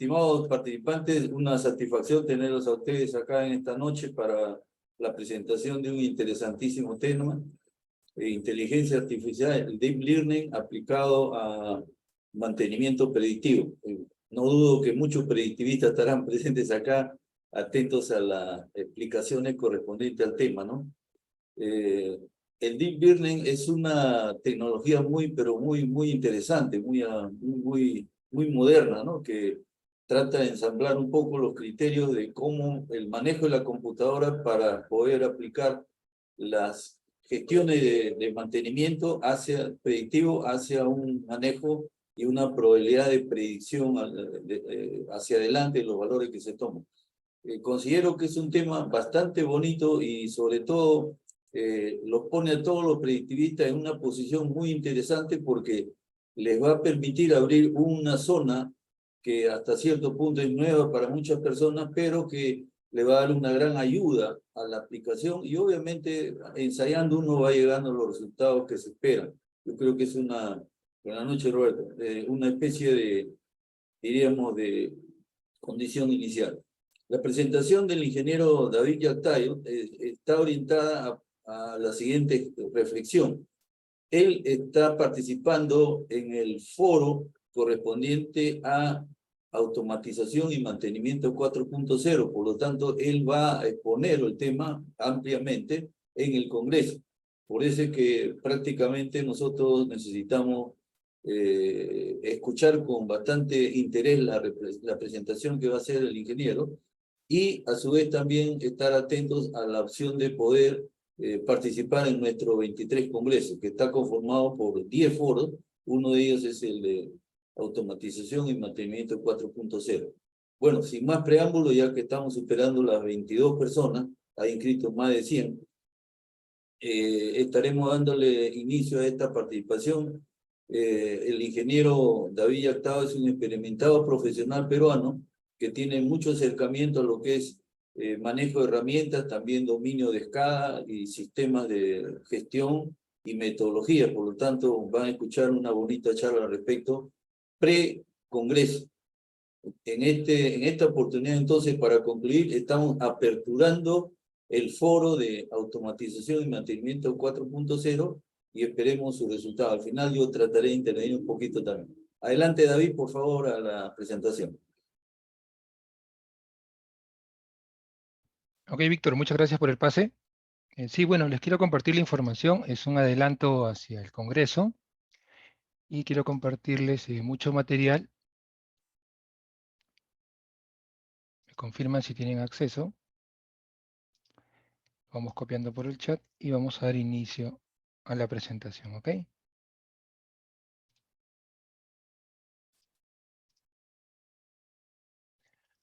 Estimados participantes, una satisfacción tenerlos a ustedes acá en esta noche para la presentación de un interesantísimo tema, inteligencia artificial, el Deep Learning aplicado a mantenimiento predictivo. No dudo que muchos predictivistas estarán presentes acá, atentos a las explicaciones correspondientes al tema, ¿no? El Deep Learning es una tecnología pero muy interesante, muy moderna, ¿no? Que trata de ensamblar un poco los criterios de cómo el manejo de la computadora para poder aplicar las gestiones de mantenimiento predictivo hacia un manejo y una probabilidad de predicción hacia adelante de los valores que se toman. Considero que es un tema bastante bonito y sobre todo los pone a todos los predictivistas en una posición muy interesante porque les va a permitir abrir una zona que hasta cierto punto es nueva para muchas personas, pero que le va a dar una gran ayuda a la aplicación y obviamente ensayando uno va llegando a los resultados que se esperan. Yo creo que es buenas noches Roberto, una especie diríamos, de condición inicial. La presentación del ingeniero David Yactayo está orientada a la siguiente reflexión. Él está participando en el foro correspondiente a automatización y mantenimiento 4.0, por lo tanto, él va a exponer el tema ampliamente en el Congreso. Por eso es que prácticamente nosotros necesitamos escuchar con bastante interés la presentación que va a hacer el ingeniero y a su vez también estar atentos a la opción de poder participar en nuestro 23 Congreso, que está conformado por 10 foros. Uno de ellos es el de automatización y mantenimiento 4.0. Bueno, sin más preámbulo, ya que estamos superando las 22 personas, hay inscritos más de 100, estaremos dándole inicio a esta participación. El ingeniero David Yactao es un experimentado profesional peruano que tiene mucho acercamiento a lo que es manejo de herramientas, también dominio de SCADA y sistemas de gestión y metodología. Por lo tanto, van a escuchar una bonita charla al respecto pre-congreso. En esta oportunidad, entonces, para concluir, estamos aperturando el foro de automatización y mantenimiento 4.0 y esperemos su resultado. Al final yo trataré de intervenir un poquito también. Adelante, David, por favor, a la presentación. Ok, Víctor, muchas gracias por el pase. Sí, bueno, les quiero compartir la información. Es un adelanto hacia el Congreso y quiero compartirles mucho material. Me confirman si tienen acceso. Vamos copiando por el chat y vamos a dar inicio a la presentación, ¿ok?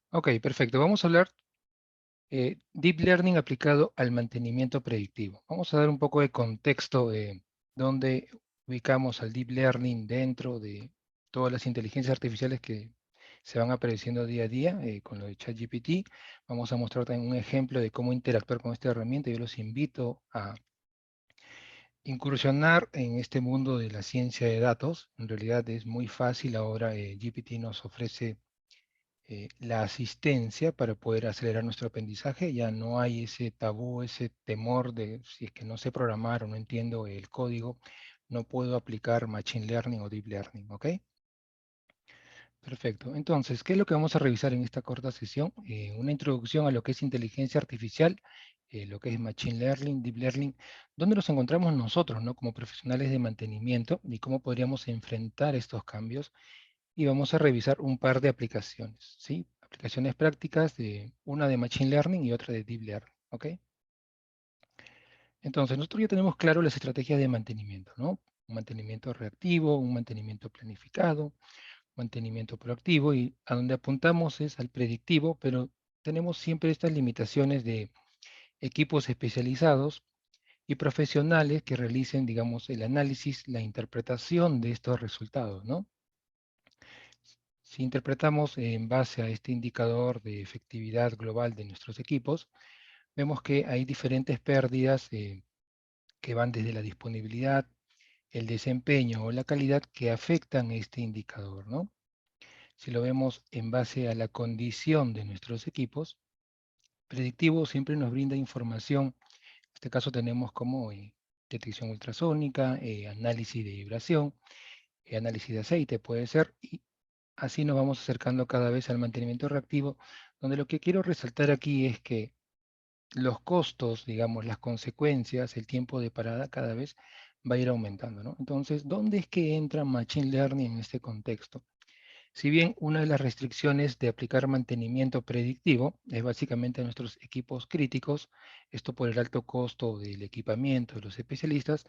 Ok, perfecto. Vamos a hablar Deep Learning aplicado al mantenimiento predictivo. Vamos a dar un poco de contexto donde ubicamos al Deep Learning dentro de todas las inteligencias artificiales que se van apareciendo día a día con lo de ChatGPT. Vamos a mostrar también un ejemplo de cómo interactuar con esta herramienta. Yo los invito a incursionar en este mundo de la ciencia de datos. En realidad es muy fácil. Ahora GPT nos ofrece la asistencia para poder acelerar nuestro aprendizaje. Ya no hay ese tabú, ese temor de si es que no sé programar o no entiendo el código, no puedo aplicar Machine Learning o Deep Learning, ¿ok? Perfecto. Entonces, ¿qué es lo que vamos a revisar en esta corta sesión? Una introducción a lo que es inteligencia artificial, lo que es Machine Learning, Deep Learning, dónde nos encontramos nosotros, ¿no? Como profesionales de mantenimiento y cómo podríamos enfrentar estos cambios. Y vamos a revisar un par de aplicaciones, ¿sí? Aplicaciones prácticas, una de Machine Learning y otra de Deep Learning, ¿ok? Entonces, nosotros ya tenemos claro las estrategias de mantenimiento, ¿no? Un mantenimiento reactivo, un mantenimiento planificado, mantenimiento proactivo, y a donde apuntamos es al predictivo, pero tenemos siempre estas limitaciones de equipos especializados y profesionales que realicen, digamos, el análisis, la interpretación de estos resultados, ¿no? Si interpretamos en base a este indicador de efectividad global de nuestros equipos, vemos que hay diferentes pérdidas que van desde la disponibilidad, el desempeño o la calidad que afectan este indicador, ¿no? Si lo vemos en base a la condición de nuestros equipos, predictivo siempre nos brinda información. En este caso tenemos como detección ultrasónica, análisis de vibración, análisis de aceite puede ser, y así nos vamos acercando cada vez al mantenimiento reactivo, donde lo que quiero resaltar aquí es que los costos, digamos, las consecuencias, el tiempo de parada cada vez va a ir aumentando, ¿no? Entonces, ¿dónde es que entra Machine Learning en este contexto? Si bien una de las restricciones de aplicar mantenimiento predictivo es básicamente a nuestros equipos críticos, esto por el alto costo del equipamiento de los especialistas,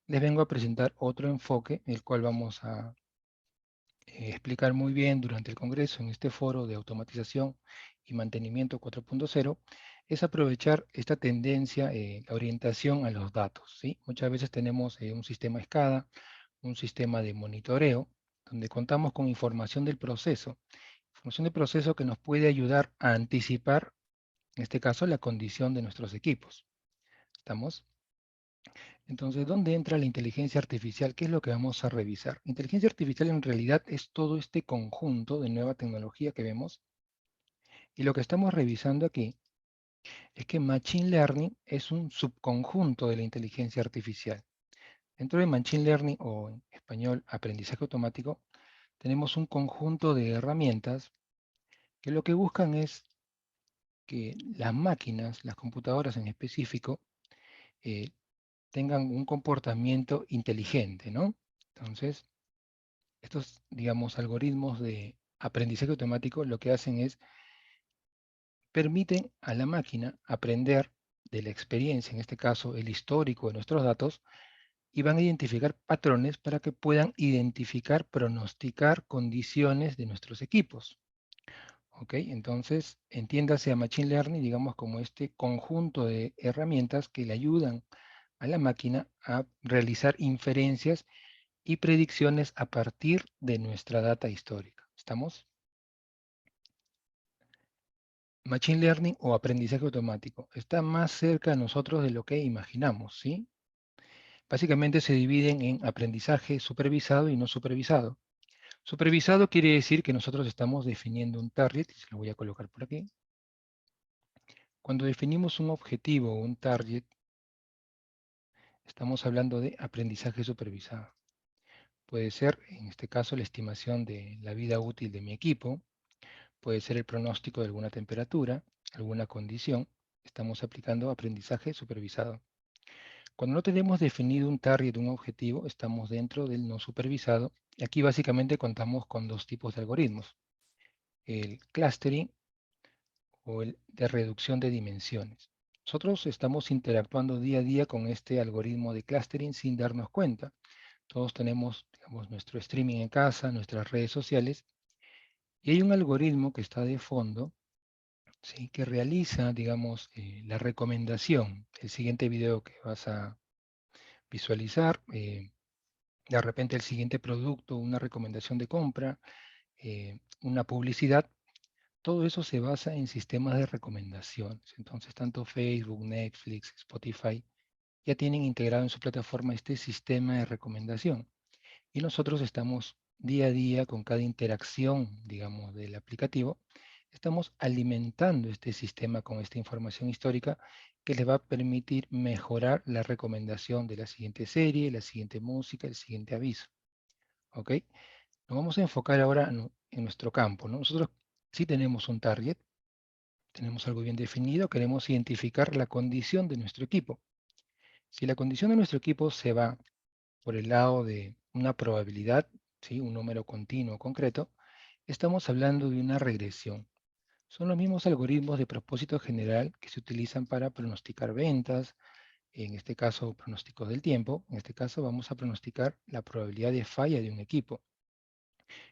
les vengo a presentar otro enfoque, el cual vamos a explicar muy bien durante el Congreso en este foro de automatización y mantenimiento 4.0, es aprovechar esta tendencia, la orientación a los datos, ¿sí? Muchas veces tenemos un sistema SCADA, un sistema de monitoreo, donde contamos con información del proceso que nos puede ayudar a anticipar, en este caso, la condición de nuestros equipos. ¿Estamos? Entonces, ¿dónde entra la inteligencia artificial? ¿Qué es lo que vamos a revisar? Inteligencia artificial en realidad es todo este conjunto de nueva tecnología que vemos. Y lo que estamos revisando aquí es que Machine Learning es un subconjunto de la inteligencia artificial. Dentro de Machine Learning, o en español, aprendizaje automático, tenemos un conjunto de herramientas que lo que buscan es que las máquinas, las computadoras en específico, eh, tengan un comportamiento inteligente, ¿no? Entonces, estos, digamos, algoritmos de aprendizaje automático lo que hacen es permiten a la máquina aprender de la experiencia, en este caso el histórico de nuestros datos, y van a identificar patrones para que puedan identificar, pronosticar condiciones de nuestros equipos. ¿Ok? Entonces, entiéndase a Machine Learning, digamos, como este conjunto de herramientas que le ayudan a la máquina a realizar inferencias y predicciones a partir de nuestra data histórica. ¿Estamos? Machine Learning o aprendizaje automático está más cerca de nosotros de lo que imaginamos, ¿sí? Básicamente se dividen en aprendizaje supervisado y no supervisado. Supervisado quiere decir que nosotros estamos definiendo un target, y se lo voy a colocar por aquí. Cuando definimos un objetivo o un target, estamos hablando de aprendizaje supervisado. Puede ser, en este caso, la estimación de la vida útil de mi equipo, puede ser el pronóstico de alguna temperatura, alguna condición. Estamos aplicando aprendizaje supervisado. Cuando no tenemos definido un target, un objetivo, estamos dentro del no supervisado. Y aquí básicamente contamos con dos tipos de algoritmos: el clustering o el de reducción de dimensiones. Nosotros estamos interactuando día a día con este algoritmo de clustering sin darnos cuenta. Todos tenemos, digamos, nuestro streaming en casa, nuestras redes sociales, y hay un algoritmo que está de fondo, ¿sí? Que realiza, digamos, la recomendación. El siguiente video que vas a visualizar, de repente el siguiente producto, una recomendación de compra, una publicidad, todo eso se basa en sistemas de recomendaciones. Entonces, tanto Facebook, Netflix, Spotify ya tienen integrado en su plataforma este sistema de recomendación. Y nosotros estamos día a día con cada interacción, digamos, del aplicativo, estamos alimentando este sistema con esta información histórica que les va a permitir mejorar la recomendación de la siguiente serie, la siguiente música, el siguiente aviso. ¿Ok? Nos vamos a enfocar ahora en nuestro campo, ¿no? Nosotros sí tenemos un target, tenemos algo bien definido, queremos identificar la condición de nuestro equipo. Si la condición de nuestro equipo se va por el lado de una probabilidad, ¿sí? Un número continuo concreto, estamos hablando de una regresión. Son los mismos algoritmos de propósito general que se utilizan para pronosticar ventas, en este caso pronósticos del tiempo. En este caso vamos a pronosticar la probabilidad de falla de un equipo.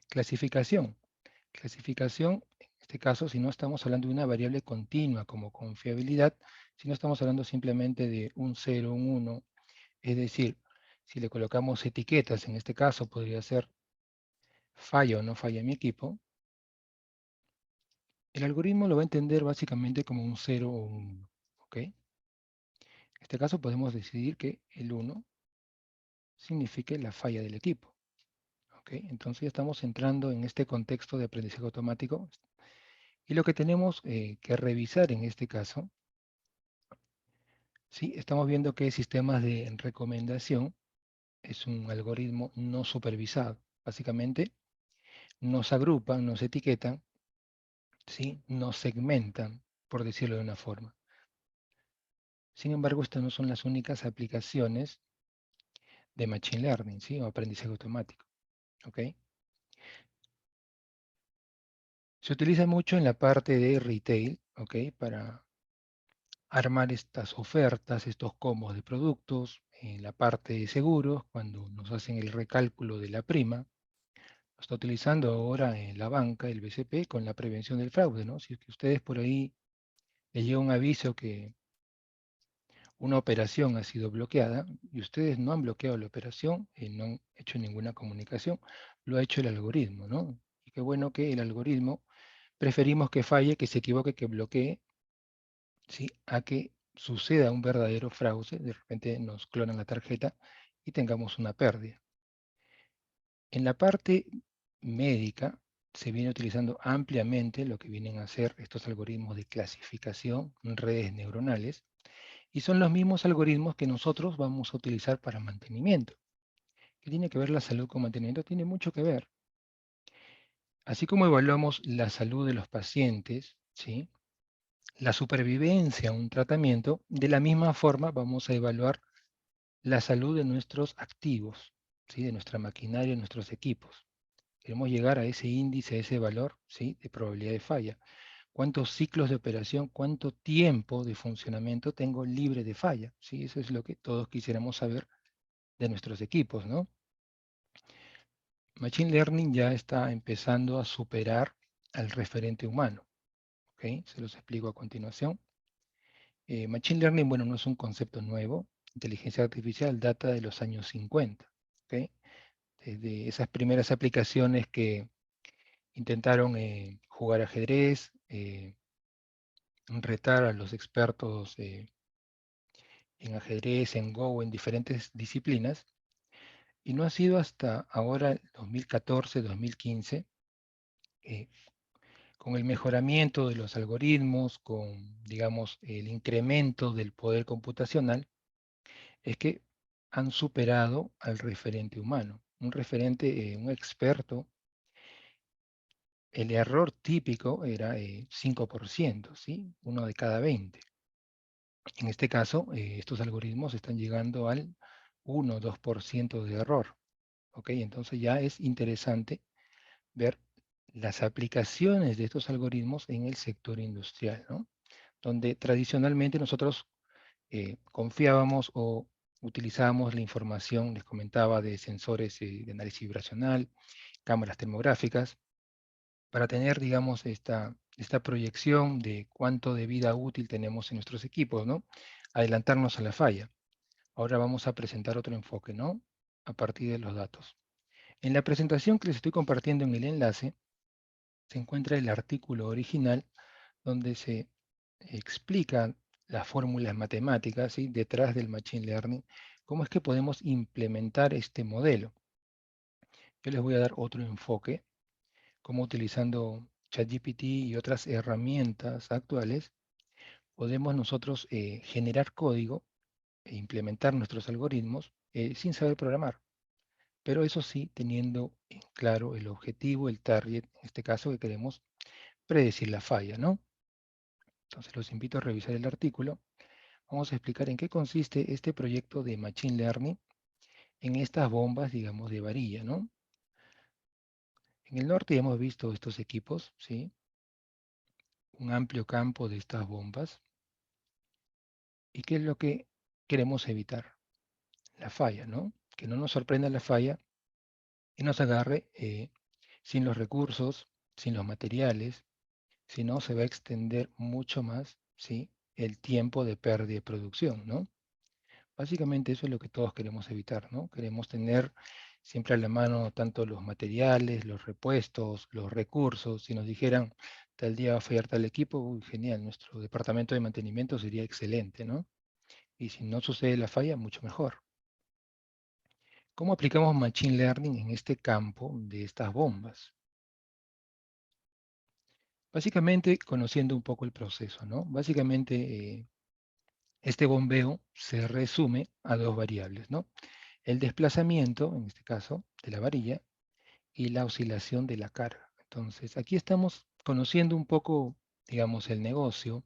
Clasificación. Clasificación, en este caso, si no estamos hablando de una variable continua como confiabilidad, si no estamos hablando simplemente de un 0, un 1, es decir, si le colocamos etiquetas, en este caso podría ser falla o no falla mi equipo, el algoritmo lo va a entender básicamente como un 0 o un 1. ¿Ok? En este caso podemos decidir que el 1 signifique la falla del equipo. ¿Ok? Entonces ya estamos entrando en este contexto de aprendizaje automático. Y lo que tenemos que revisar en este caso, ¿sí? Estamos viendo que sistemas de recomendación es un algoritmo no supervisado. Básicamente nos agrupan, nos etiquetan, ¿sí? Nos segmentan, por decirlo de una forma. Sin embargo, estas no son las únicas aplicaciones de Machine Learning, ¿sí? O aprendizaje automático. ¿Ok? Se utiliza mucho en la parte de retail, ¿ok? Para armar estas ofertas, estos combos de productos, en la parte de seguros, cuando nos hacen el recálculo de la prima. Lo está utilizando ahora en la banca, el BCP, con la prevención del fraude, ¿no? Si es que ustedes por ahí les llega un aviso que una operación ha sido bloqueada y ustedes no han bloqueado la operación y no han hecho ninguna comunicación, lo ha hecho el algoritmo, ¿no? Y qué bueno que el algoritmo preferimos que falle, que se equivoque, que bloquee, ¿sí? A que suceda un verdadero fraude, de repente nos clonan la tarjeta y tengamos una pérdida. En la parte médica se viene utilizando ampliamente lo que vienen a ser estos algoritmos de clasificación, redes neuronales, y son los mismos algoritmos que nosotros vamos a utilizar para mantenimiento. ¿Qué tiene que ver la salud con mantenimiento? Tiene mucho que ver. Así como evaluamos la salud de los pacientes, ¿sí? La supervivencia a un tratamiento, de la misma forma vamos a evaluar la salud de nuestros activos, ¿sí? De nuestra maquinaria, de nuestros equipos. Queremos llegar a ese índice, a ese valor, ¿sí? De probabilidad de falla. ¿Cuántos ciclos de operación, cuánto tiempo de funcionamiento tengo libre de falla? ¿Sí? Eso es lo que todos quisiéramos saber de nuestros equipos, ¿no? Machine Learning ya está empezando a superar al referente humano, ¿ok? Se los explico a continuación. Machine Learning, bueno, no es un concepto nuevo. Inteligencia artificial data de los años 50, ¿ok? Desde esas primeras aplicaciones que intentaron jugar ajedrez, retar a los expertos en ajedrez, en Go, en diferentes disciplinas, y no ha sido hasta ahora, 2014, 2015, eh, con el mejoramiento de los algoritmos, con, digamos, el incremento del poder computacional, es que han superado al referente humano. Un referente, un experto, el error típico era 5%, ¿sí? Uno de cada 20. En este caso, estos algoritmos están llegando al 1 o 2% de error. ¿Ok? Entonces ya es interesante ver las aplicaciones de estos algoritmos en el sector industrial, ¿no? Donde tradicionalmente nosotros confiábamos o utilizábamos la información, les comentaba, de sensores de análisis vibracional, cámaras termográficas, para tener, digamos, esta proyección de cuánto de vida útil tenemos en nuestros equipos, ¿no? Adelantarnos a la falla. Ahora vamos a presentar otro enfoque, ¿no? A partir de los datos. En la presentación que les estoy compartiendo en el enlace, se encuentra el artículo original donde se explican las fórmulas matemáticas, ¿sí? Detrás del Machine Learning, cómo es que podemos implementar este modelo. Yo les voy a dar otro enfoque, cómo utilizando ChatGPT y otras herramientas actuales, podemos nosotros generar código e implementar nuestros algoritmos sin saber programar. Pero eso sí, teniendo en claro el objetivo, el target, en este caso que queremos predecir la falla, ¿no? Entonces los invito a revisar el artículo. Vamos a explicar en qué consiste este proyecto de Machine Learning en estas bombas, digamos, de varilla, ¿no? En el norte hemos visto estos equipos, ¿sí? Un amplio campo de estas bombas. ¿Y qué es lo que queremos evitar? La falla, ¿no? Que no nos sorprenda la falla y nos agarre sin los recursos, sin los materiales, si no se va a extender mucho más, ¿sí? El tiempo de pérdida de producción, ¿no? Básicamente eso es lo que todos queremos evitar, ¿no? Queremos tener siempre a la mano tanto los materiales, los repuestos, los recursos. Si nos dijeran tal día va a fallar tal equipo, uy, genial, nuestro departamento de mantenimiento sería excelente, ¿no? Y si no sucede la falla, mucho mejor. ¿Cómo aplicamos Machine Learning en este campo de estas bombas? Básicamente, conociendo un poco el proceso, ¿no? Básicamente, este bombeo se resume a dos variables, ¿no? El desplazamiento, en este caso, de la varilla y la oscilación de la carga. Entonces, aquí estamos conociendo un poco, digamos, el negocio,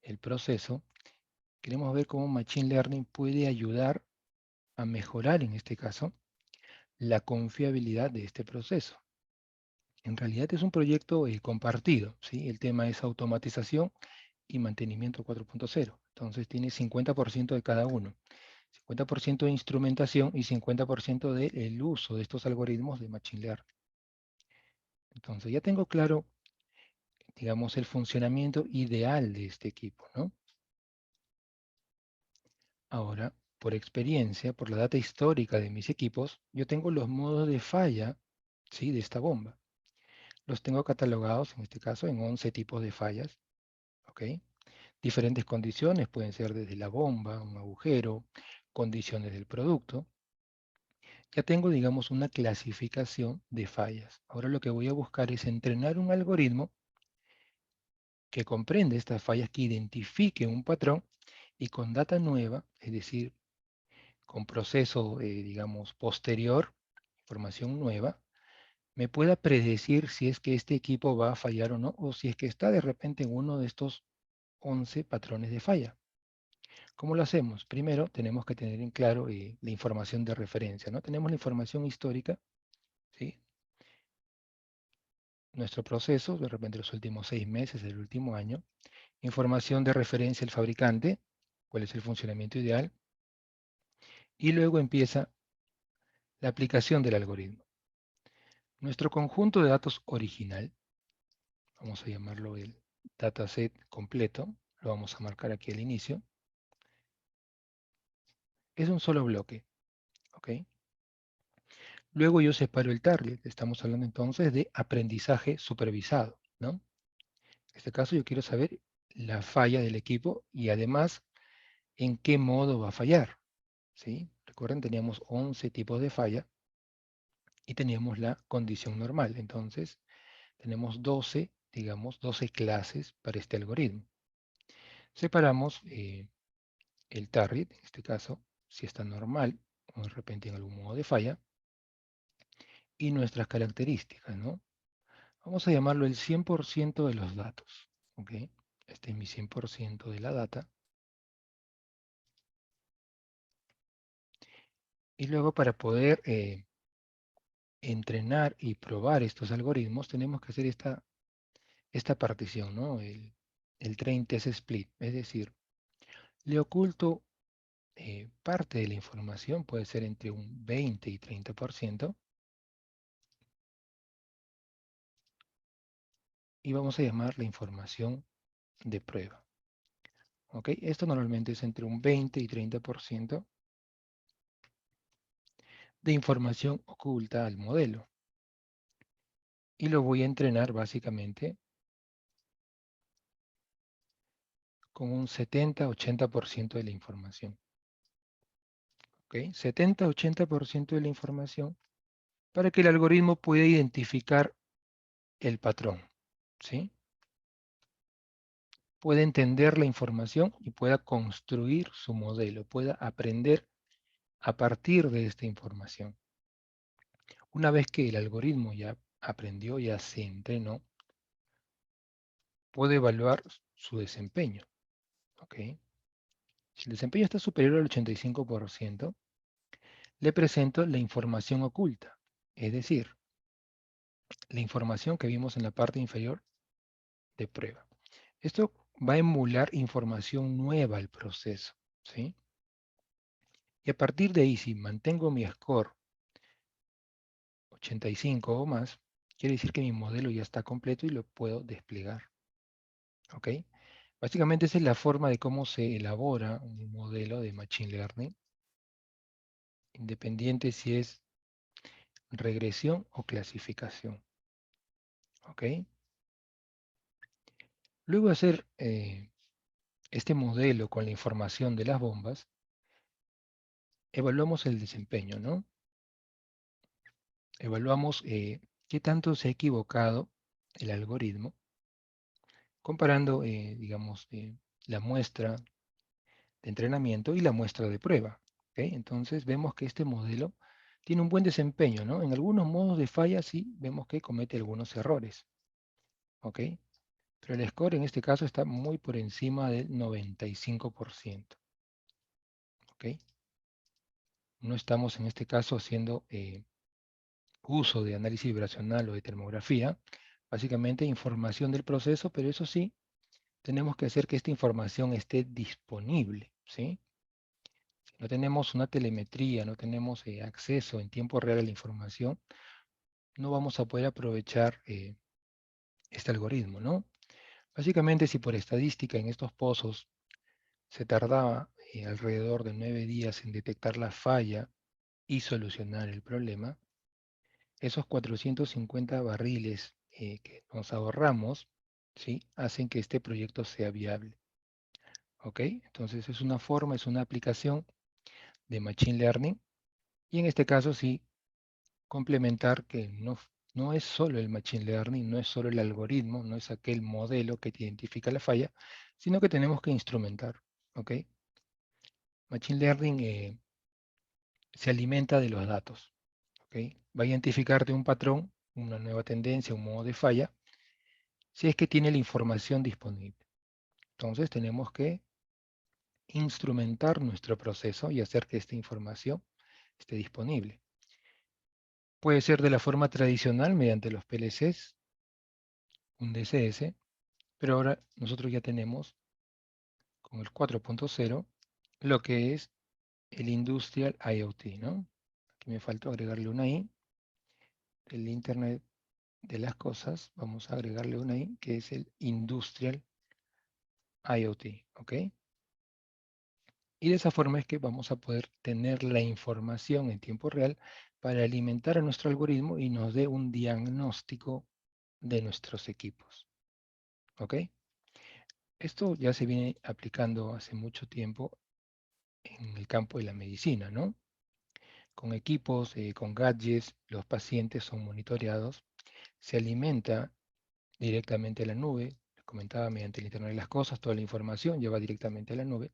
el proceso. Queremos ver cómo Machine Learning puede ayudar a mejorar, en este caso, la confiabilidad de este proceso. En realidad es un proyecto compartido, ¿sí? El tema es automatización y mantenimiento 4.0. Entonces tiene 50% de cada uno. 50% de instrumentación y 50% del uso de estos algoritmos de Machine Learning. Entonces ya tengo claro, digamos, el funcionamiento ideal de este equipo, ¿no? Ahora, por experiencia, por la data histórica de mis equipos, yo tengo los modos de falla, ¿sí? De esta bomba. Los tengo catalogados, en este caso, en 11 tipos de fallas, ¿ok? Diferentes condiciones, pueden ser desde la bomba, un agujero, condiciones del producto. Ya tengo, digamos, una clasificación de fallas. Ahora lo que voy a buscar es entrenar un algoritmo que comprende estas fallas, que identifique un patrón y con data nueva, es decir, con proceso, digamos, posterior, información nueva, me pueda predecir si es que este equipo va a fallar o no, o si es que está de repente en uno de estos 11 patrones de falla. ¿Cómo lo hacemos? Primero tenemos que tener en claro la información de referencia, ¿no? Tenemos la información histórica, ¿sí? Nuestro proceso, de repente los últimos 6 meses del último año, información de referencia del fabricante, cuál es el funcionamiento ideal, y luego empieza la aplicación del algoritmo. Nuestro conjunto de datos original, vamos a llamarlo el dataset completo, lo vamos a marcar aquí al inicio, es un solo bloque, ¿ok? Luego yo separo el target, estamos hablando entonces de aprendizaje supervisado, ¿no? En este caso yo quiero saber la falla del equipo y además en qué modo va a fallar, ¿sí? Recuerden, teníamos 11 tipos de falla y teníamos la condición normal. Entonces, tenemos 12, digamos, 12 clases para este algoritmo. Separamos el target, en este caso, si está normal o de repente en algún modo de falla, y nuestras características, ¿no? Vamos a llamarlo el 100% de los datos, ¿ok? Este es mi 100% de la data. Y luego para poder entrenar y probar estos algoritmos, tenemos que hacer esta partición, ¿no? El train test split, es decir, le oculto parte de la información, puede ser entre un 20 y 30%, y vamos a llamar la información de prueba. ¿Ok? Esto normalmente es entre un 20 y 30% de información oculta al modelo. Y lo voy a entrenar básicamente con un 70-80% de la información. ¿Ok? 70-80% de la información para que el algoritmo pueda identificar el patrón. ¿Sí? Pueda entender la información y pueda construir su modelo, pueda aprender a partir de esta información. Una vez que el algoritmo ya aprendió, ya se entrenó, puede evaluar su desempeño. ¿Ok? Si el desempeño está superior al 85%, le presento la información oculta, es decir, la información que vimos en la parte inferior de prueba. Esto va a emular información nueva al proceso, ¿sí? Y a partir de ahí, si mantengo mi score 85 o más, quiere decir que mi modelo ya está completo y lo puedo desplegar, ¿ok? Básicamente esa es la forma de cómo se elabora un modelo de Machine Learning, independiente si es regresión o clasificación, ¿ok? Luego de hacer este modelo con la información de las bombas, evaluamos el desempeño, ¿no? evaluamos qué tanto se ha equivocado el algoritmo, comparando, digamos, la muestra de entrenamiento y la muestra de prueba. ¿Ok? Entonces vemos que este modelo tiene un buen desempeño, ¿no? En algunos modos de falla sí vemos que comete algunos errores. ¿Ok? Pero el score en este caso está muy por encima del 95%. ¿Ok? No estamos en este caso haciendo uso de análisis vibracional o de termografía, básicamente información del proceso, pero eso sí, tenemos que hacer que esta información esté disponible, ¿sí? Si no tenemos una telemetría, no tenemos acceso en tiempo real a la información, no vamos a poder aprovechar este algoritmo, ¿no? Básicamente, si por estadística en estos pozos se tardaba alrededor de 9 días en detectar la falla y solucionar el problema, esos 450 barriles que nos ahorramos, ¿sí? Hacen que este proyecto sea viable. ¿Ok? Entonces es una forma, es una aplicación de Machine Learning y en este caso sí complementar que no es solo el Machine Learning, no es solo el algoritmo, no es aquel modelo que te identifica la falla, sino que tenemos que instrumentar. ¿Ok? Machine Learning se alimenta de los datos. ¿Ok? Va a identificarte un patrón, una nueva tendencia, un modo de falla, si es que tiene la información disponible. Entonces tenemos que instrumentar nuestro proceso y hacer que esta información esté disponible. Puede ser de la forma tradicional mediante los PLCs, un DCS, pero ahora nosotros ya tenemos con el 4.0 lo que es el Industrial IoT, ¿no? Aquí me faltó agregarle una I, el Internet de las cosas, vamos a agregarle una I, que es el Industrial IoT, ¿ok? Y de esa forma es que vamos a poder tener la información en tiempo real para alimentar a nuestro algoritmo y nos dé un diagnóstico de nuestros equipos, ¿ok? Esto ya se viene aplicando hace mucho tiempo en el campo de la medicina, ¿no? Con equipos, con gadgets, los pacientes son monitoreados, se alimenta directamente a la nube, les comentaba mediante el Internet de las Cosas, toda la información lleva directamente a la nube,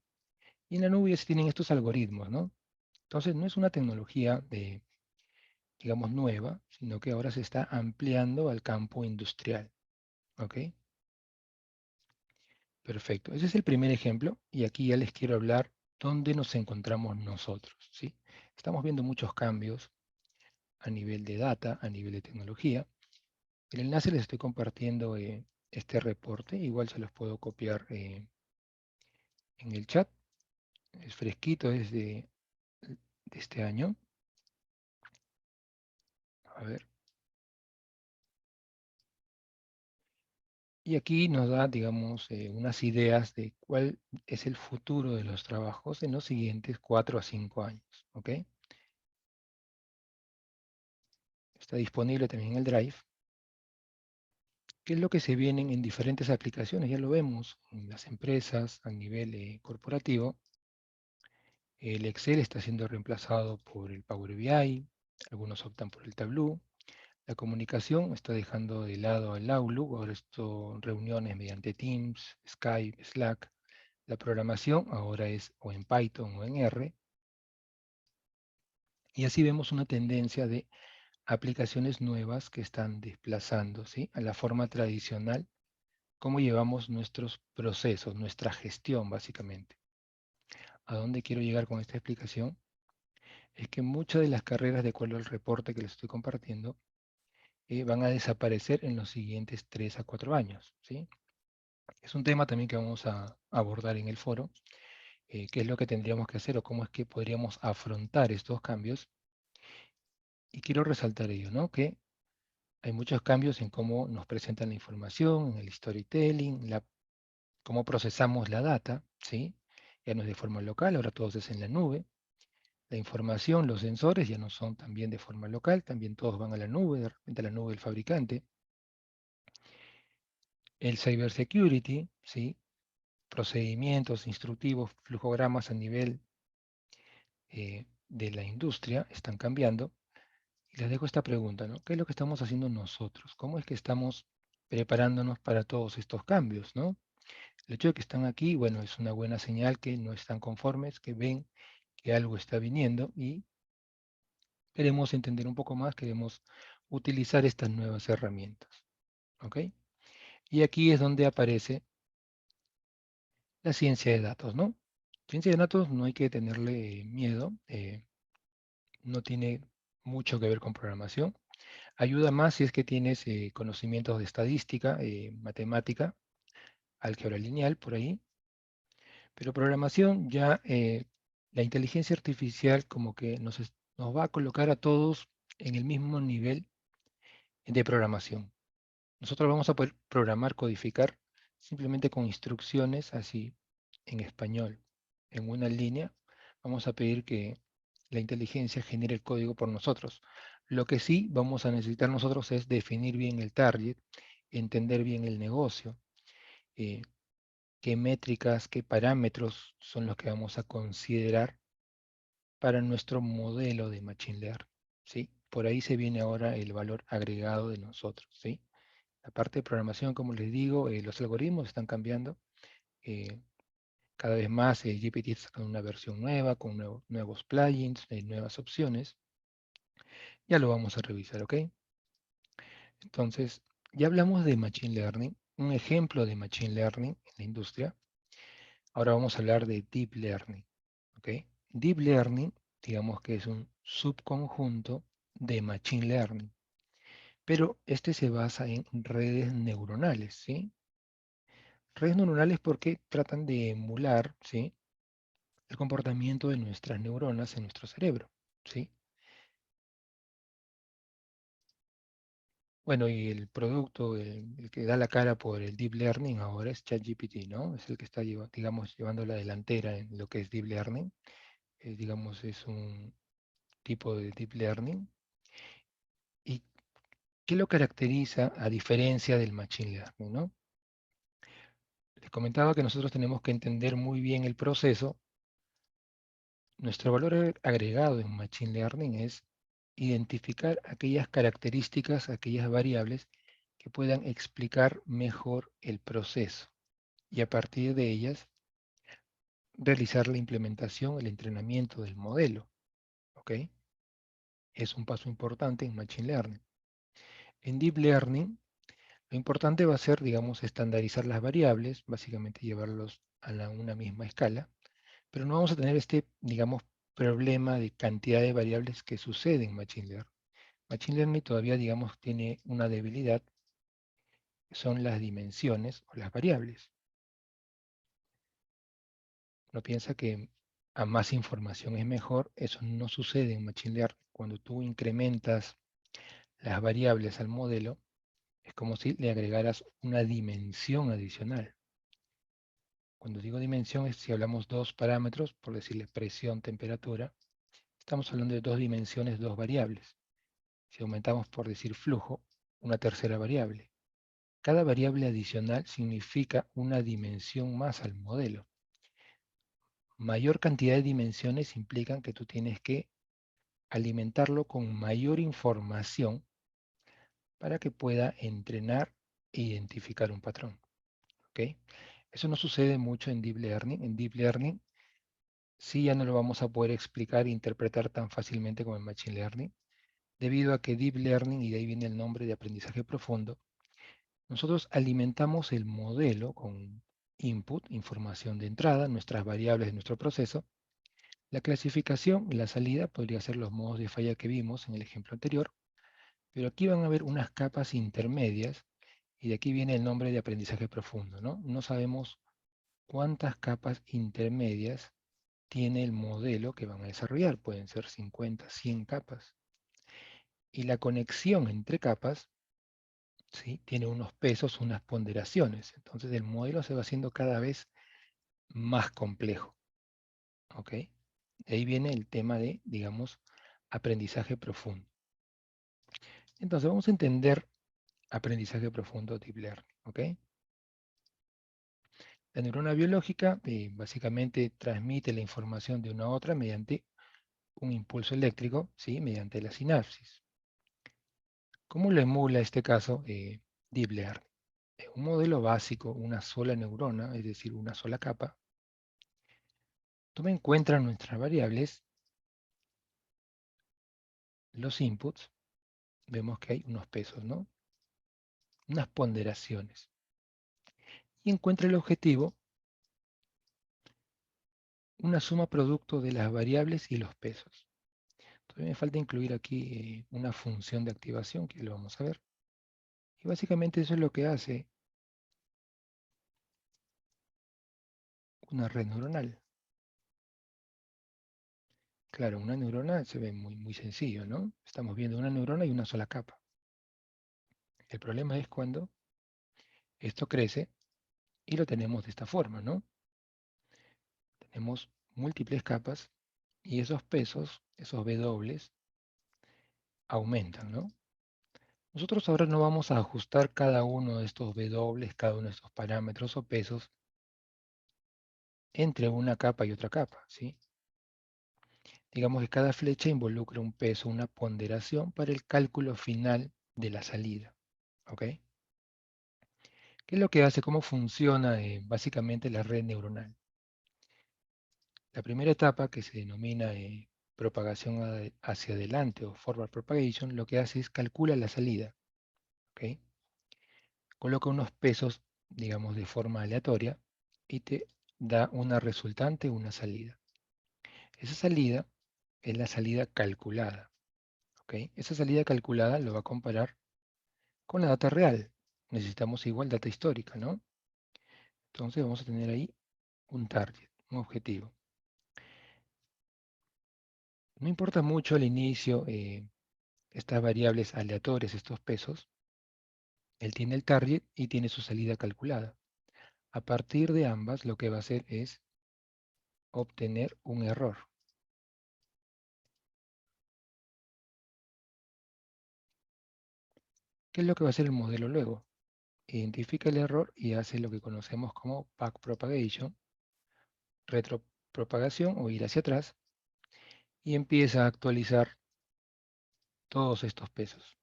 y en la nube ya se tienen estos algoritmos, ¿no? Entonces no es una tecnología de, digamos, nueva, sino que ahora se está ampliando al campo industrial, ¿ok? Perfecto. Ese es el primer ejemplo y aquí ya les quiero hablar dónde nos encontramos nosotros, ¿sí? Estamos viendo muchos cambios a nivel de data, a nivel de tecnología. El enlace les estoy compartiendo este reporte, igual se los puedo copiar en el chat. Es fresquito, es de este año. A ver. Y aquí nos da, digamos, unas ideas de cuál es el futuro de los trabajos en los siguientes 4 a 5 años, ¿ok? Está disponible también en el Drive. ¿Qué es lo que se vienen en diferentes aplicaciones? Ya lo vemos en las empresas a nivel corporativo. El Excel está siendo reemplazado por el Power BI, algunos optan por el Tableau. La comunicación está dejando de lado el Outlook, ahora esto reuniones mediante Teams, Skype, Slack. La programación ahora es o en Python o en R. Y así vemos una tendencia de aplicaciones nuevas que están desplazando, ¿sí?, a la forma tradicional, cómo llevamos nuestros procesos, nuestra gestión básicamente. ¿A dónde quiero llegar con esta explicación? Es que muchas de las carreras, de acuerdo al reporte que les estoy compartiendo, van a desaparecer en los siguientes 3 a 4 años, ¿sí? Es un tema también que vamos a abordar en el foro, qué es lo que tendríamos que hacer o cómo es que podríamos afrontar estos cambios. Y quiero resaltar ello, ¿no? Que hay muchos cambios en cómo nos presentan la información, en el storytelling, cómo procesamos la data, ¿sí? Ya no es de forma local, ahora todo es en la nube. La información, los sensores ya no son también de forma local, también todos van a la nube, de repente a la nube del fabricante. El cybersecurity, ¿sí?, procedimientos instructivos, flujogramas a nivel de la industria están cambiando. Les dejo esta pregunta, ¿no? ¿Qué es lo que estamos haciendo nosotros? ¿Cómo es que estamos preparándonos para todos estos cambios, ¿no? El hecho de que están aquí, bueno, es una buena señal que no están conformes, que ven que algo está viniendo y queremos entender un poco más, queremos utilizar estas nuevas herramientas, ¿ok? Y aquí es donde aparece la ciencia de datos, ¿no? Ciencia de datos no hay que tenerle miedo, no tiene mucho que ver con programación. Ayuda más si es que tienes conocimientos de estadística, matemática, álgebra lineal, por ahí. Pero programación ya, la inteligencia artificial como que nos va a colocar a todos en el mismo nivel de programación. Nosotros vamos a poder programar, codificar simplemente con instrucciones así en español, en una línea. Vamos a pedir que la inteligencia genere el código por nosotros. Lo que sí vamos a necesitar nosotros es definir bien el target, entender bien el negocio, eh, qué métricas, qué parámetros son los que vamos a considerar para nuestro modelo de Machine Learning, ¿sí? Por ahí se viene ahora el valor agregado de nosotros, ¿sí? La parte de programación, como les digo, los algoritmos están cambiando. eh, Cada vez más GPT está sacando una versión nueva, con nuevos plugins, nuevas opciones. Ya lo vamos a revisar, ¿ok? Entonces, ya hablamos de Machine Learning, un ejemplo de Machine Learning en la industria. Ahora vamos a hablar de Deep Learning, ¿ok? Deep Learning, digamos que es un subconjunto de Machine Learning, pero este se basa en redes neuronales, ¿sí? Redes neuronales porque tratan de emular, ¿sí?, el comportamiento de nuestras neuronas en nuestro cerebro, ¿sí? Bueno, y el producto, el que da la cara por el Deep Learning ahora es ChatGPT, ¿no? Es el que está, digamos, llevando la delantera en lo que es Deep Learning. Digamos, es un tipo de Deep Learning. ¿Y qué lo caracteriza a diferencia del Machine Learning, ¿no? Les comentaba que nosotros tenemos que entender muy bien el proceso. Nuestro valor agregado en Machine Learning es identificar aquellas características, aquellas variables que puedan explicar mejor el proceso y a partir de ellas realizar la implementación, el entrenamiento del modelo. ¿Ok? Es un paso importante en Machine Learning. En Deep Learning, lo importante va a ser, digamos, estandarizar las variables, básicamente llevarlos a una misma escala, pero no vamos a tener este, digamos, problema de cantidad de variables que sucede en Machine Learning. Machine Learning todavía, digamos, tiene una debilidad, que son las dimensiones o las variables. Uno piensa que a más información es mejor, eso no sucede en Machine Learning. Cuando tú incrementas las variables al modelo, es como si le agregaras una dimensión adicional. Cuando digo dimensión es si hablamos dos parámetros, por decirle presión, temperatura, estamos hablando de dos dimensiones, dos variables. Si aumentamos, por decir flujo, una tercera variable. Cada variable adicional significa una dimensión más al modelo. Mayor cantidad de dimensiones implican que tú tienes que alimentarlo con mayor información para que pueda entrenar e identificar un patrón. ¿Ok? Eso no sucede mucho en Deep Learning. En Deep Learning sí ya no lo vamos a poder explicar e interpretar tan fácilmente como en Machine Learning, debido a que Deep Learning, y de ahí viene el nombre de aprendizaje profundo, nosotros alimentamos el modelo con input, información de entrada, nuestras variables de nuestro proceso. La clasificación y la salida podría ser los modos de falla que vimos en el ejemplo anterior, pero aquí van a haber unas capas intermedias y de aquí viene el nombre de aprendizaje profundo, ¿no? No sabemos cuántas capas intermedias tiene el modelo que van a desarrollar. Pueden ser 50, 100 capas. Y la conexión entre capas, ¿sí?, tiene unos pesos, unas ponderaciones. Entonces el modelo se va haciendo cada vez más complejo. ¿Ok? De ahí viene el tema de, digamos, aprendizaje profundo. Entonces vamos a entender aprendizaje profundo Deep Learning. ¿Ok? La neurona biológica básicamente transmite la información de una a otra mediante un impulso eléctrico, ¿sí?, mediante la sinapsis. ¿Cómo lo emula este caso Deep Learning? Es un modelo básico, una sola neurona, es decir, una sola capa. Toma en cuenta nuestras variables, los inputs, vemos que hay unos pesos, ¿no? Unas ponderaciones. Y encuentra el objetivo, una suma producto de las variables y los pesos. Todavía me falta incluir aquí una función de activación, que lo vamos a ver. Y básicamente eso es lo que hace una red neuronal. Claro, una neurona se ve muy sencillo, ¿no? Estamos viendo una neurona y una sola capa. El problema es cuando esto crece y lo tenemos de esta forma, ¿no? Tenemos múltiples capas y esos pesos, esos W, aumentan, ¿no? Nosotros ahora no vamos a ajustar cada uno de estos W, cada uno de estos parámetros o pesos entre una capa y otra capa, ¿sí? Digamos que cada flecha involucra un peso, una ponderación para el cálculo final de la salida, ¿ok? ¿Qué es lo que hace? ¿Cómo funciona básicamente la red neuronal? La primera etapa, que se denomina propagación hacia adelante o forward propagation, lo que hace es calcula la salida, ¿ok? Coloca unos pesos, digamos, de forma aleatoria y te da una resultante, una salida. Esa salida es la salida calculada, ¿ok? Esa salida calculada lo va a comparar con la data real. Necesitamos igual data histórica, ¿no? Entonces vamos a tener ahí un target, un objetivo. No importa mucho al inicio estas variables aleatorias, estos pesos. Él tiene el target y tiene su salida calculada. A partir de ambas, lo que va a hacer es obtener un error. ¿Qué es lo que va a hacer el modelo luego? Identifica el error y hace lo que conocemos como backpropagation, retropropagación o ir hacia atrás, y empieza a actualizar todos estos pesos.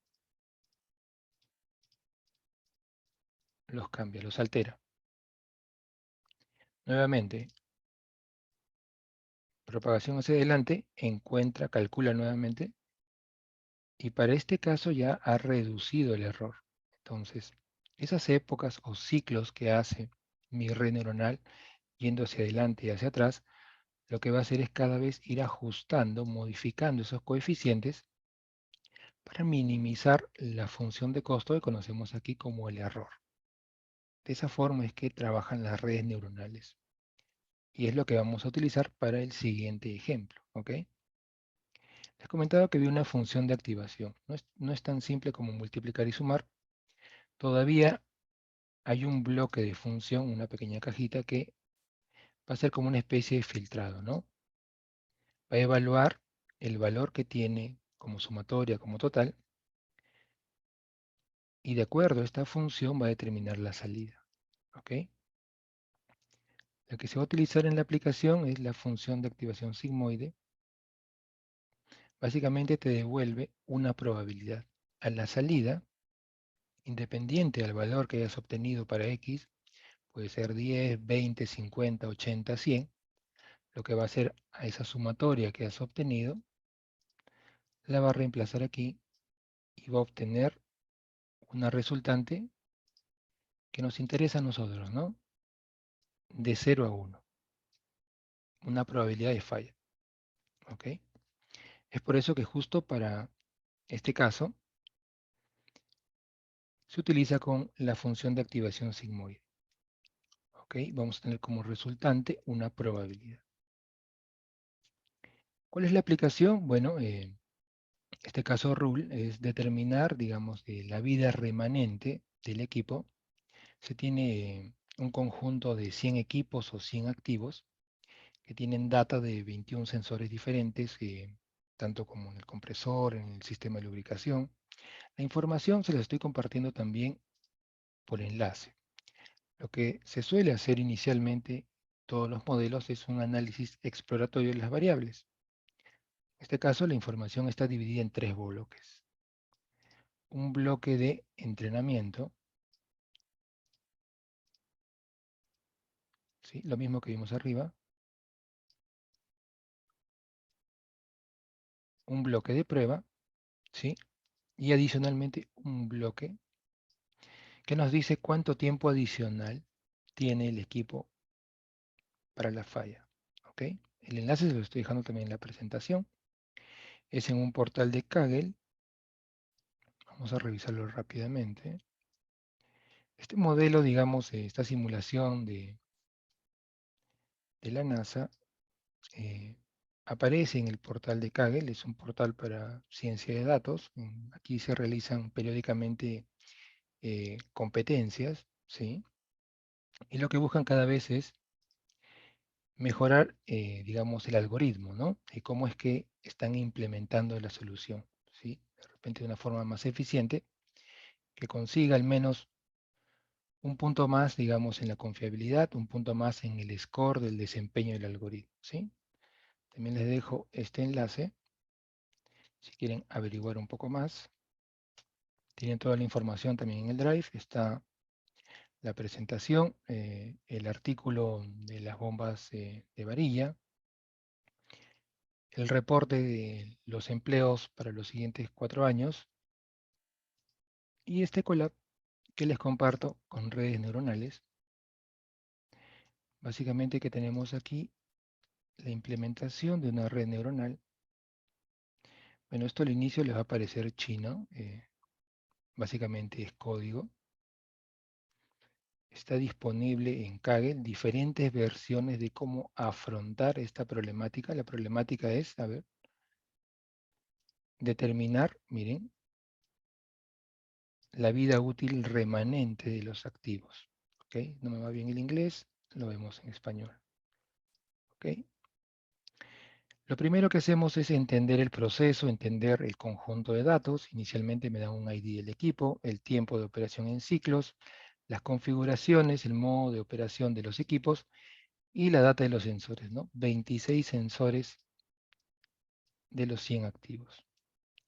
Los cambia, los altera. Nuevamente, propagación hacia adelante, encuentra, calcula nuevamente, y para este caso ya ha reducido el error. Entonces, esas épocas o ciclos que hace mi red neuronal yendo hacia adelante y hacia atrás, lo que va a hacer es cada vez ir ajustando, modificando esos coeficientes para minimizar la función de costo que conocemos aquí como el error. De esa forma es que trabajan las redes neuronales. Y es lo que vamos a utilizar para el siguiente ejemplo, ¿ok? Les comentaba que vi una función de activación. No es tan simple como multiplicar y sumar. Todavía hay un bloque de función, una pequeña cajita que va a ser como una especie de filtrado, ¿no? Va a evaluar el valor que tiene como sumatoria, como total, y de acuerdo a esta función va a determinar la salida, ¿ok? La que se va a utilizar en la aplicación es la función de activación sigmoide. Básicamente te devuelve una probabilidad. A la salida, independiente del valor que hayas obtenido para X, puede ser 10, 20, 50, 80, 100, lo que va a hacer a esa sumatoria que has obtenido, la va a reemplazar aquí y va a obtener una resultante que nos interesa a nosotros, ¿no? De 0 a 1, una probabilidad de falla, ¿ok? Es por eso que justo para este caso se utiliza con la función de activación sigmoide, ¿ok? Vamos a tener como resultante una probabilidad. ¿Cuál es la aplicación? Bueno, este caso rule es determinar, digamos, la vida remanente del equipo. Se tiene un conjunto de 100 equipos o 100 activos que tienen data de 21 sensores diferentes, tanto como en el compresor, en el sistema de lubricación. La información se la estoy compartiendo también por enlace. Lo que se suele hacer inicialmente todos los modelos es un análisis exploratorio de las variables. En este caso, la información está dividida en tres bloques. un bloque de entrenamiento, ¿sí? Lo mismo que vimos arriba, un bloque de prueba, ¿sí? Y adicionalmente un bloque que nos dice cuánto tiempo adicional tiene el equipo para la falla, ¿ok? El enlace se lo estoy dejando también en la presentación. Es en un portal de Kaggle. Vamos a revisarlo rápidamente. Este modelo, digamos, esta simulación de la NASA, eh, aparece en el portal de Kaggle. Es un portal para ciencia de datos. Aquí se realizan periódicamente competencias, ¿sí? Y lo que buscan cada vez es mejorar, digamos, el algoritmo, ¿no? Y cómo es que están implementando la solución, ¿sí? De repente de una forma más eficiente, que consiga al menos un punto más, digamos, en la confiabilidad, un punto más en el score del desempeño del algoritmo, ¿sí? También les dejo este enlace, si quieren averiguar un poco más. Tienen toda la información también en el Drive, está la presentación, el artículo de las bombas de varilla, el reporte de los empleos para los siguientes 4 años y este collab que les comparto con redes neuronales. Básicamente que tenemos aquí la implementación de una red neuronal. Bueno, esto al inicio les va a parecer chino, básicamente es código. Está disponible en Kaggle diferentes versiones de cómo afrontar esta problemática. La problemática es, a ver, determinar, miren, la vida útil remanente de los activos. ¿Ok? No me va bien el inglés, lo vemos en español. ¿Ok? Lo primero que hacemos es entender el proceso, entender el conjunto de datos. Inicialmente me dan un ID del equipo, el tiempo de operación en ciclos, las configuraciones, el modo de operación de los equipos y la data de los sensores, ¿no? 26 sensores de los 100 activos.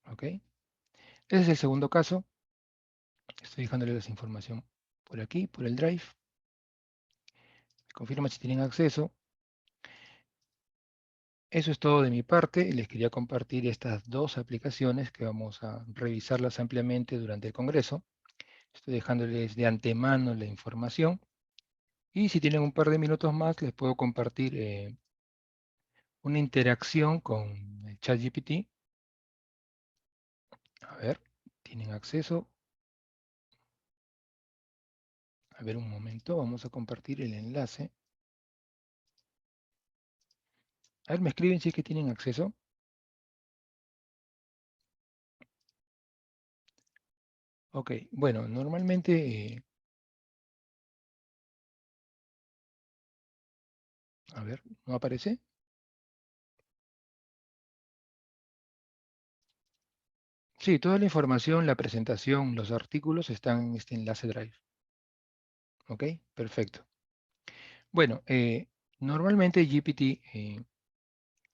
¿Ok? Ese es el segundo caso. Estoy dejándole la información por aquí, por el Drive. Confirma si tienen acceso. Eso es todo de mi parte. Les quería compartir estas dos aplicaciones que vamos a revisarlas ampliamente durante el Congreso. Estoy dejándoles de antemano la información. Y si tienen un par de minutos más, les puedo compartir una interacción con el ChatGPT. A ver, ¿tienen acceso? A ver un momento, vamos a compartir el enlace. A ver, me escriben si es que tienen acceso. Ok, bueno, normalmente, a ver, ¿no aparece? Sí, toda la información, la presentación, los artículos están en este enlace Drive. Ok, perfecto. Bueno, normalmente GPT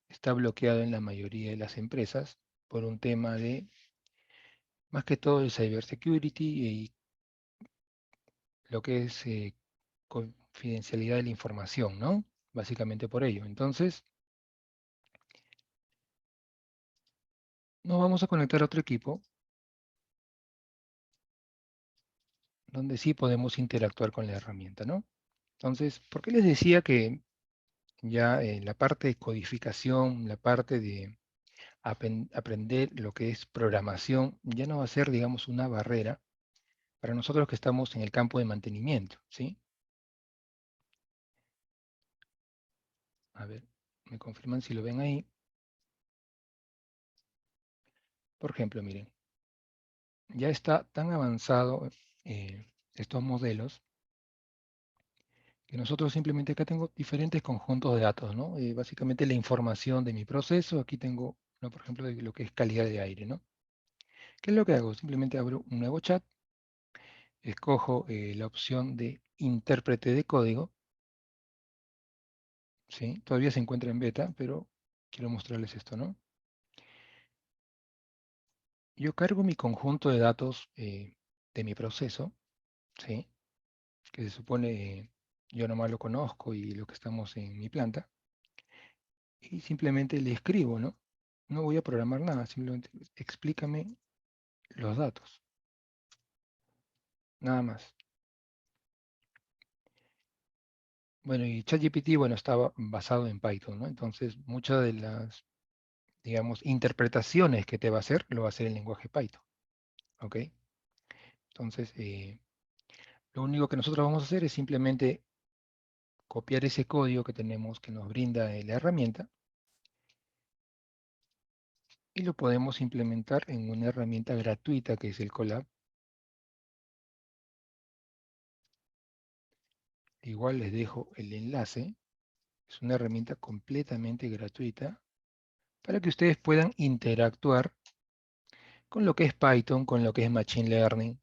está bloqueado en la mayoría de las empresas por un tema de, más que todo, el cybersecurity y lo que es confidencialidad de la información, ¿no? Básicamente por ello. Entonces, nos vamos a conectar a otro equipo donde sí podemos interactuar con la herramienta, ¿no? Entonces, ¿por qué les decía que ya la parte de codificación, la parte de aprender lo que es programación, ya no va a ser, digamos, una barrera para nosotros que estamos en el campo de mantenimiento, ¿sí? A ver, me confirman si lo ven ahí. Por ejemplo, miren, ya está tan avanzado estos modelos que nosotros simplemente acá tengo diferentes conjuntos de datos, ¿no? Básicamente la información de mi proceso, aquí tengo, ¿no? Por ejemplo, de lo que es calidad de aire, ¿no? ¿Qué es lo que hago? Simplemente abro un nuevo chat, escojo la opción de intérprete de código, ¿sí? Todavía se encuentra en beta, pero quiero mostrarles esto, ¿no? Yo cargo mi conjunto de datos de mi proceso, ¿sí? Que se supone yo nomás lo conozco y lo que estamos en mi planta, y simplemente le escribo, ¿no? No voy a programar nada, simplemente explícame los datos, nada más. Bueno, y ChatGPT, bueno, estaba basado en Python, ¿no? Entonces, muchas de las, digamos, interpretaciones que te va a hacer, lo va a hacer en lenguaje Python, ¿ok? Entonces, lo único que nosotros vamos a hacer es simplemente copiar ese código que tenemos, que nos brinda la herramienta, y lo podemos implementar en una herramienta gratuita que es el Colab. Igual les dejo el enlace. Es una herramienta completamente gratuita para que ustedes puedan interactuar con lo que es Python, con lo que es Machine Learning.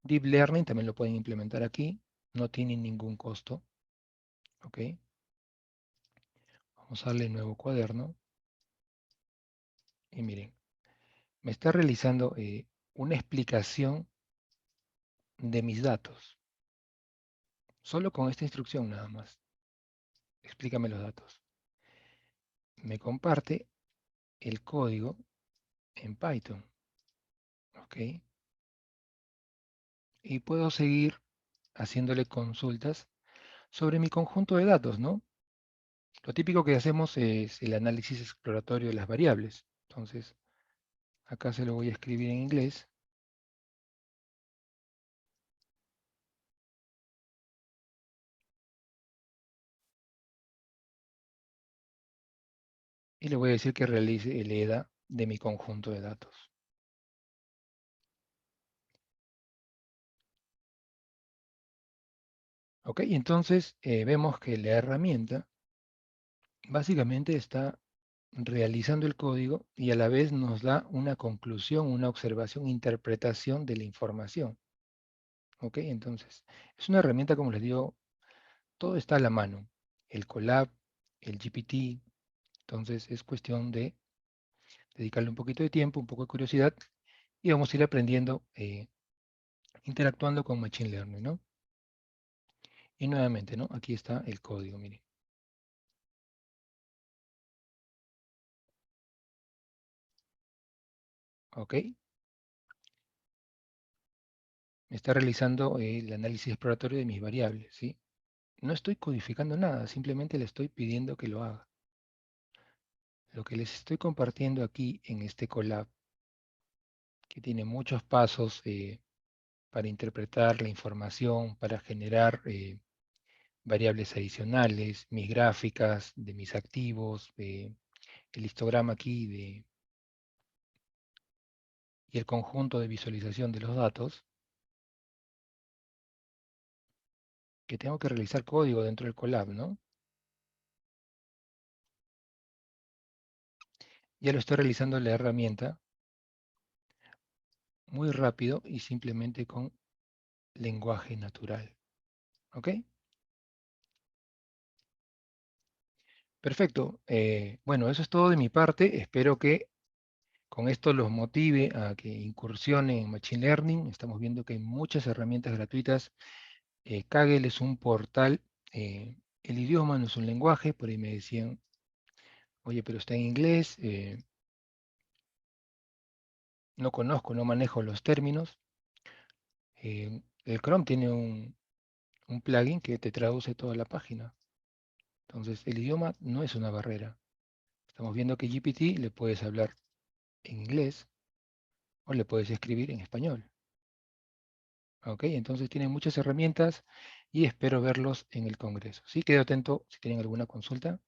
Deep Learning también lo pueden implementar aquí, no tiene ningún costo. ¿Ok? Vamos a darle nuevo cuaderno. Y miren, me está realizando una explicación de mis datos. Solo con esta instrucción nada más. Explícame los datos. Me comparte el código en Python. ¿Ok? Y puedo seguir haciéndole consultas sobre mi conjunto de datos, ¿no? Lo típico que hacemos es el análisis exploratorio de las variables. Entonces, acá se lo voy a escribir en inglés. Y le voy a decir que realice el EDA de mi conjunto de datos. ¿Ok? Y entonces vemos que la herramienta básicamente está realizando el código y a la vez nos da una conclusión, una observación, interpretación de la información. ¿Ok? Entonces, es una herramienta, como les digo, todo está a la mano. El Colab, el GPT. Entonces, es cuestión de dedicarle un poquito de tiempo, un poco de curiosidad, y vamos a ir aprendiendo, interactuando con Machine Learning, ¿no? Y nuevamente, ¿no? Aquí está el código, miren. ¿Ok? Me está realizando el análisis exploratorio de mis variables, ¿sí? No estoy codificando nada, simplemente le estoy pidiendo que lo haga. Lo que les estoy compartiendo aquí en este collab, que tiene muchos pasos para interpretar la información, para generar variables adicionales, mis gráficas de mis activos, el histograma aquí y el conjunto de visualización de los datos, que tengo que realizar código dentro del collab, ¿no? Ya lo estoy realizando en la herramienta muy rápido y simplemente con lenguaje natural. ¿Ok? Perfecto. Bueno, eso es todo de mi parte. Espero que con esto los motive a que incursionen en Machine Learning. Estamos viendo que hay muchas herramientas gratuitas. Kaggle es un portal. El idioma no es un lenguaje. Por ahí me decían, oye, pero está en inglés. No conozco, no manejo los términos. El Chrome tiene un plugin que te traduce toda la página. Entonces, el idioma no es una barrera. Estamos viendo que GPT le puedes hablar en inglés o le puedes escribir en español. ¿Ok? Entonces tienen muchas herramientas y espero verlos en el Congreso. Sí, quedo atento si tienen alguna consulta.